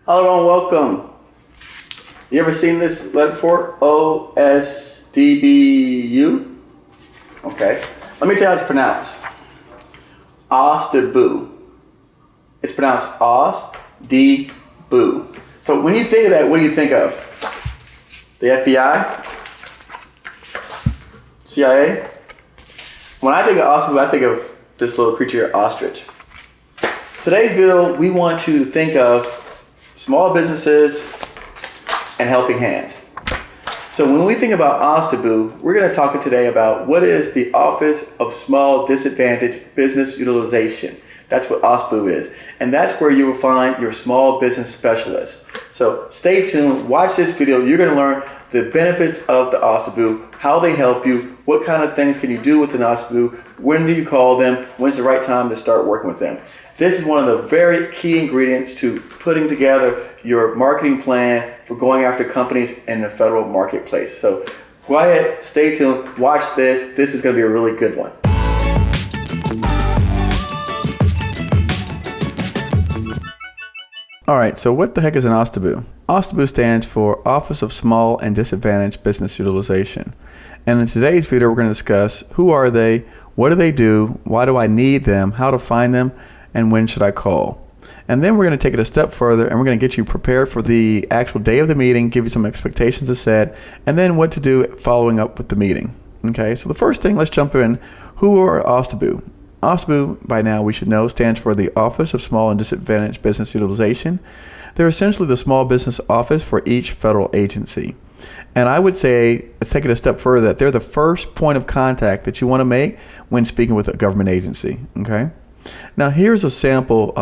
Hello and welcome. You ever seen this letter before? OSDBU? Okay. Let me tell you how it's pronounced. OSDBU. It's pronounced OSDBU. So when you think of that, what do you think of? The FBI? CIA? When I think of OSDBU, I think of this little creature, ostrich. Today's video, we want you to think of small businesses and helping hands. So when we think about OSDBU, we're going to talk today about what is the Office of Small Disadvantaged Business Utilization. That's what OSDBU is. And that's where you will find your small business specialist. So stay tuned, watch this video. You're going to learn the benefits of the OSDBU, how they help you, what kind of things can you do with an OSDBU, when do you call them, when's the right time to start working with them. This is one of the very key ingredients to putting together your marketing plan for going after companies in the federal marketplace. So go ahead, stay tuned, watch this. This is going to be a really good one. All right, so what the heck is an OSDBU? OSDBU stands for Office of Small and Disadvantaged Business Utilization. And in today's video, we're going to discuss who are they, what do they do, why do I need them, how to find them, and when should I call. And then we're going to take it a step further and we're going to get you prepared for the actual day of the meeting, give you some expectations to set, and then what to do following up with the meeting. Okay, so the first thing, let's jump in. Who are OSDBU? OSDBU, by now we should know, stands for the Office of Small and Disadvantaged Business Utilization. They're essentially the small business office for each federal agency. And I would say, let's take it a step further, that they're the first point of contact that you want to make when speaking with a government agency. Okay. Now here's a sample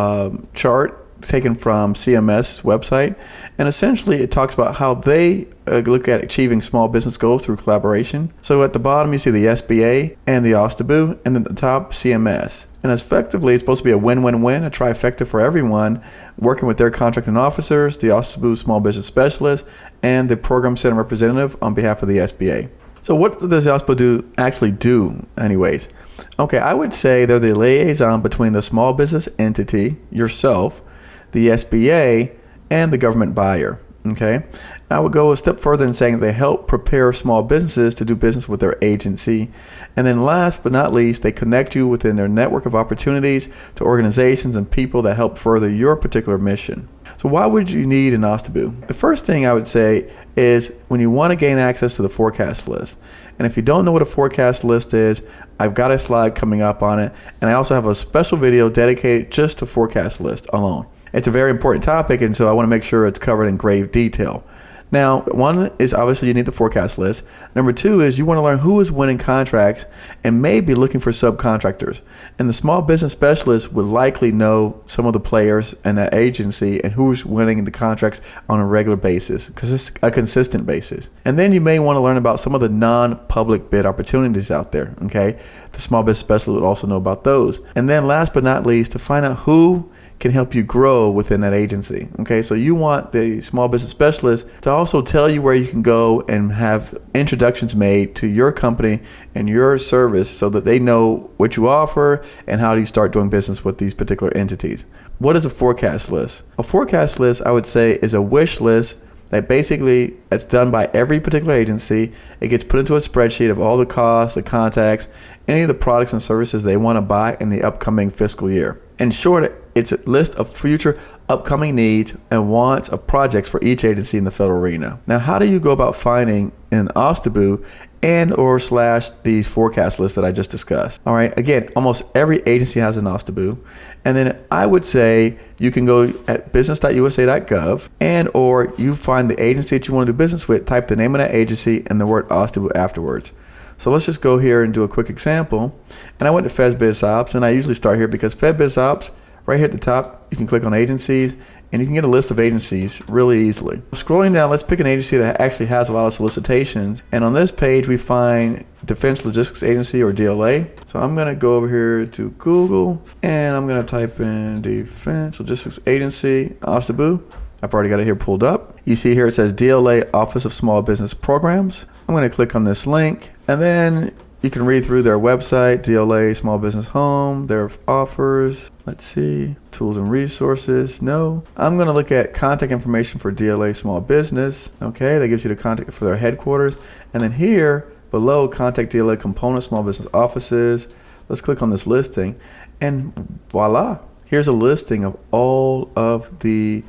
chart taken from CMS's website, and essentially it talks about how they look at achieving small business goals through collaboration. So at the bottom you see the SBA and the OSDBU, and then at the top CMS. And effectively it's supposed to be a win-win-win, a trifecta for everyone, working with their contracting officers, the OSDBU small business specialist, and the program center representative on behalf of the SBA. So what does the OSDBU actually do anyways? Okay, I would say they're the liaison between the small business entity, yourself, the SBA, and the government buyer. Okay, I would go a step further in saying they help prepare small businesses to do business with their agency. And then last but not least, they connect you within their network of opportunities to organizations and people that help further your particular mission. So why would you need an OSDBU? The first thing I would say is when you want to gain access to the forecast list. And if you don't know what a forecast list is, I've got a slide coming up on it. And I also have a special video dedicated just to forecast list alone. It's a very important topic, and so I want to make sure it's covered in grave detail. Now, one is obviously you need the forecast list. Number two is you want to learn who is winning contracts and maybe looking for subcontractors. And the small business specialist would likely know some of the players in that agency and who's winning the contracts on a regular basis, because it's a consistent basis. And then you may want to learn about some of the non-public bid opportunities out there, okay? The small business specialist would also know about those. And then last but not least, to find out who can help you grow within that agency. Okay, so you want the small business specialist to also tell you where you can go and have introductions made to your company and your service so that they know what you offer and how do you start doing business with these particular entities. What is a forecast list? A forecast list, I would say, is a wish list that basically it's done by every particular agency. It gets put into a spreadsheet of all the costs, the contacts, any of the products and services they want to buy in the upcoming fiscal year. In short, it's a list of future upcoming needs and wants of projects for each agency in the federal arena. Now, how do you go about finding an OSDBU and or / these forecast lists that I just discussed? All right, again, almost every agency has an OSDBU. And then I would say you can go at business.usa.gov and or you find the agency that you want to do business with, type the name of that agency and the word OSDBU afterwards. So let's just go here and do a quick example. And I went to FedBizOps, and I usually start here because FedBizOps, right here at the top, you can click on agencies, and you can get a list of agencies really easily. Scrolling down, let's pick an agency that actually has a lot of solicitations. And on this page, we find Defense Logistics Agency, or DLA. So I'm going to go over here to Google, and I'm going to type in Defense Logistics Agency, OSDBU. I've already got it here pulled up. You see here it says DLA Office of Small Business Programs. I'm going to click on this link, and then You can read through their website, DLA Small Business Home, their offers. Let's see, tools and resources. No. I'm going to look at contact information for DLA Small Business. Okay, that gives you the contact for their headquarters. And then here below, contact DLA component small business offices. Let's click on this listing. And voila, here's a listing of all of the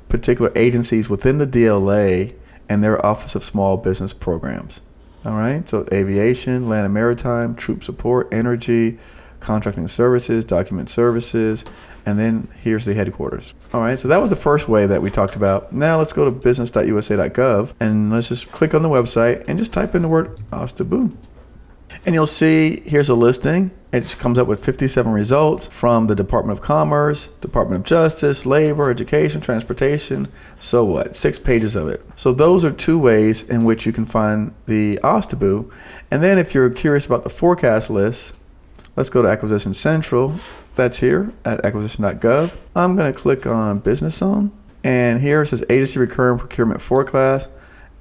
particular agencies within the DLA and their Office of Small Business Programs. All right, so aviation, land and maritime, troop support, energy, contracting services, document services, and then here's the headquarters. All right, so that was the first way that we talked about. Now let's go to business.usa.gov and let's just click on the website and just type in the word OSDBU. And you'll see here's a listing. It just comes up with 57 results from the Department of Commerce, Department of Justice, Labor, Education, Transportation. So what? 6 pages of it. So those are 2 ways in which you can find the OSDBU. And then if you're curious about the forecast list, let's go to Acquisition Central. That's here at acquisition.gov. I'm going to click on Business Zone. And here it says Agency Recurring Procurement Forecast.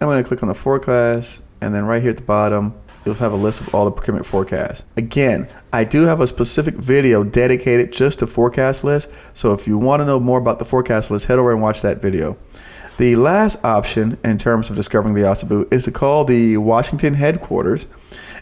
I'm going to click on the forecast. And then right here at the bottom, you'll have a list of all the procurement forecasts. Again, I do have a specific video dedicated just to forecast list. So if you want to know more about the forecast list, head over and watch that video. The last option in terms of discovering the OSDBU is to call the Washington headquarters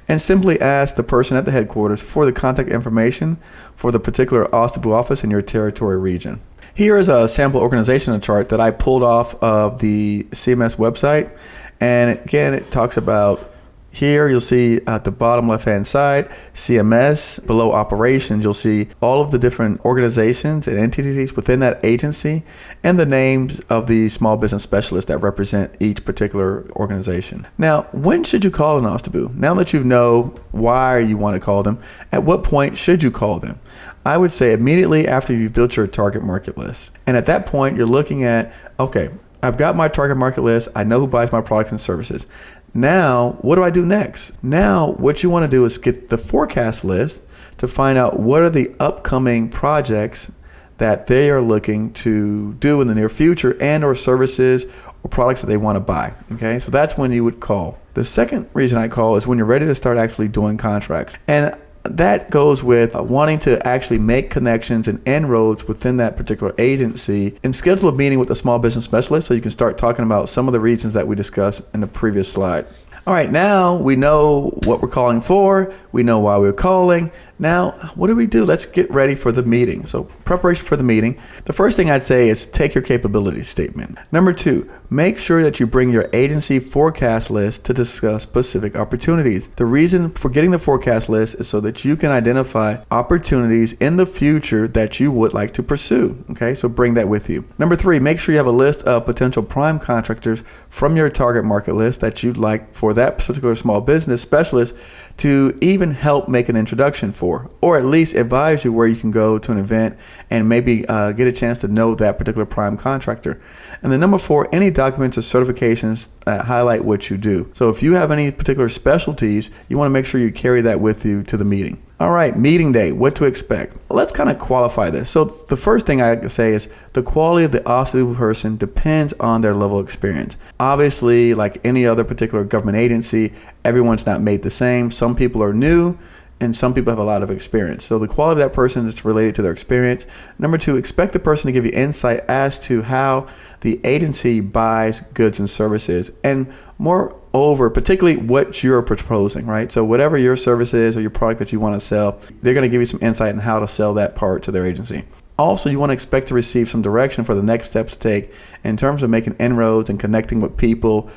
and simply ask the person at the headquarters for the contact information for the particular OSDBU office in your territory region. Here is a sample organizational chart that I pulled off of the CMS website. And again, it talks about here you'll see at the bottom left-hand side, CMS. Below operations, you'll see all of the different organizations and entities within that agency and the names of the small business specialists that represent each particular organization. Now, when should you call an OSDBU? Now that you know why you want to call them, at what point should you call them? I would say immediately after you've built your target market list. And at that point, you're looking at, okay, I've got my target market list. I know who buys my products and services. Now, what do I do next? Now, what you want to do is get the forecast list to find out what are the upcoming projects that they are looking to do in the near future and or services or products that they want to buy. Okay, so that's when you would call. The second reason I call is when you're ready to start actually doing contracts. And that goes with wanting to actually make connections and inroads within that particular agency and schedule a meeting with a small business specialist so you can start talking about some of the reasons that we discussed in the previous slide. All right, now we know what we're calling for. We know why we're calling. Now, what do we do? Let's get ready for the meeting. So preparation for the meeting. The first thing I'd say is take your capability statement. Number 2, make sure that you bring your agency forecast list to discuss specific opportunities. The reason for getting the forecast list is so that you can identify opportunities in the future that you would like to pursue. Okay, so bring that with you. Number 3, make sure you have a list of potential prime contractors from your target market list that you'd like for that particular small business specialist to even help make an introduction for, or at least advise you where you can go to an event and maybe get a chance to know that particular prime contractor. And then number 4, any documents or certifications that highlight what you do. So if you have any particular specialties, you want to make sure you carry that with you to the meeting. All right, meeting day, what to expect. Let's kind of qualify this. So the first thing I say is the quality of the OSDBU person depends on their level of experience. Obviously, like any other particular government agency, everyone's not made the same. Some people are new and some people have a lot of experience. So the quality of that person is related to their experience. Number 2, expect the person to give you insight as to how the agency buys goods and services, and moreover, particularly what you're proposing, right? So whatever your service is or your product that you want to sell, they're going to give you some insight on how to sell that part to their agency. Also, you want to expect to receive some direction for the next steps to take in terms of making inroads and connecting with people,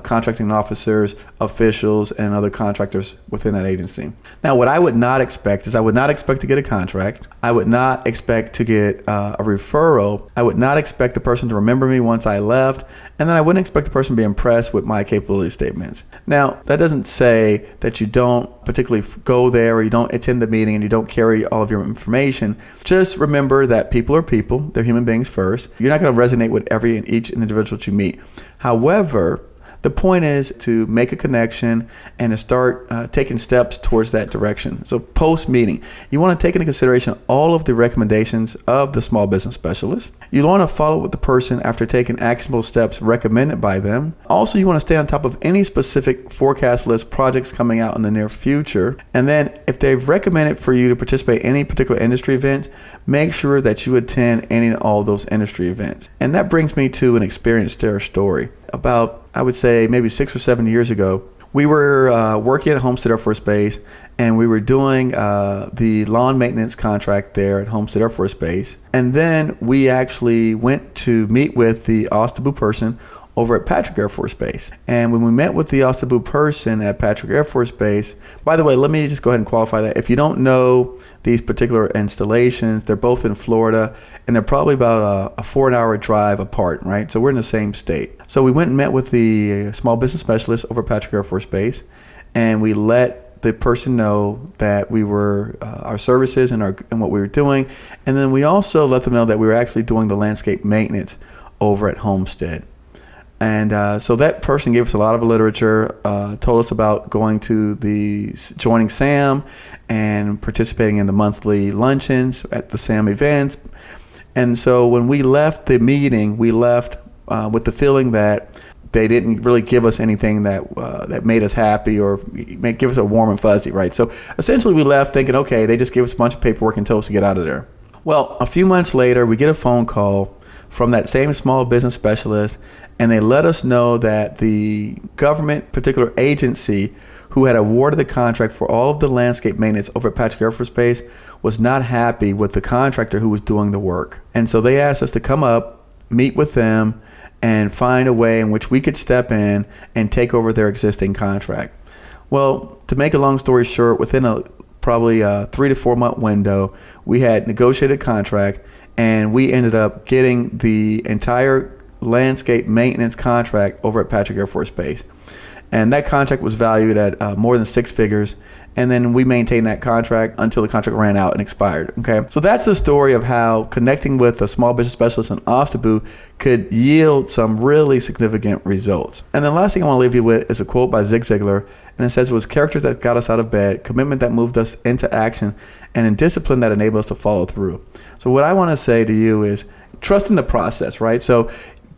contracting officers, officials, and other contractors within that agency. Now, what I would not expect is I would not expect to get a contract. I would not expect to get a referral. I would not expect the person to remember me once I left. And then I wouldn't expect the person to be impressed with my capability statements. Now, that doesn't say that you don't particularly go there or you don't attend the meeting and you don't carry all of your information. Just remember that people are people. They're human beings first. You're not going to resonate with each individual that you meet. However, The point is to make a connection and to start taking steps towards that direction. So post meeting, you want to take into consideration all of the recommendations of the small business specialist. You want to follow up with the person after taking actionable steps recommended by them. Also, you want to stay on top of any specific forecast list projects coming out in the near future. And then if they've recommended for you to participate in any particular industry event, make sure that you attend any and all those industry events. And that brings me to an experience share story. About, I would say, maybe 6 or 7 years ago, we were working at Homestead Air Force Base, and we were doing the lawn maintenance contract there at Homestead Air Force Base. And then we actually went to meet with the OSDBU person over at Patrick Air Force Base. And when we met with the OSDBU person at Patrick Air Force Base, by the way, let me just go ahead and qualify that. If you don't know these particular installations, they're both in Florida, and they're probably about a 4-hour drive apart, right? So we're in the same state. So we went and met with the small business specialist over at Patrick Air Force Base, and we let the person know that we were our services and what we were doing. And then we also let them know that we were actually doing the landscape maintenance over at Homestead. And so that person gave us a lot of literature, told us about joining SAM and participating in the monthly luncheons at the SAM events. And so when we left the meeting, we left with the feeling that they didn't really give us anything that made us happy or give us a warm and fuzzy, right? So essentially we left thinking, okay, they just gave us a bunch of paperwork and told us to get out of there. Well, a few months later, we get a phone call from that same small business specialist, and they let us know that the government particular agency who had awarded the contract for all of the landscape maintenance over at Patrick Air Force Base was not happy with the contractor who was doing the work. And so they asked us to come up, meet with them, and find a way in which we could step in and take over their existing contract. Well, to make a long story short, within probably a 3 to 4 month window, we had negotiated a contract, and we ended up getting the entire landscape maintenance contract over at Patrick Air Force Base. And that contract was valued at more than 6 figures. And then we maintained that contract until the contract ran out and expired. Okay, so that's the story of how connecting with a small business specialist in OSDBU could yield some really significant results. And the last thing I want to leave you with is a quote by Zig Ziglar, and it says, "It was character that got us out of bed, commitment that moved us into action, and in discipline that enabled us to follow through." So what I want to say to you is trust in the process, right? So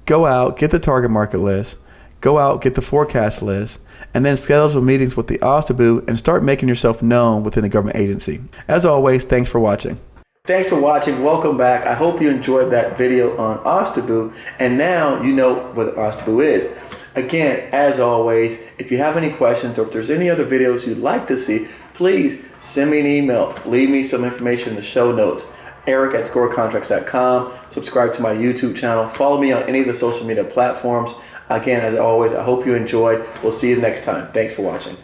go out, get the target market list, go out, get the forecast list, and then schedule meetings with the OSDBU and start making yourself known within a government agency. As always, thanks for watching. Thanks for watching. Welcome back. I hope you enjoyed that video on OSDBU, and now you know what OSDBU is. Again, as always, if you have any questions or if there's any other videos you'd like to see, please send me an email. Leave me some information in the show notes. Eric@scorecontracts.com. Subscribe to my YouTube channel. Follow me on any of the social media platforms. Again, as always, I hope you enjoyed. We'll see you next time. Thanks for watching.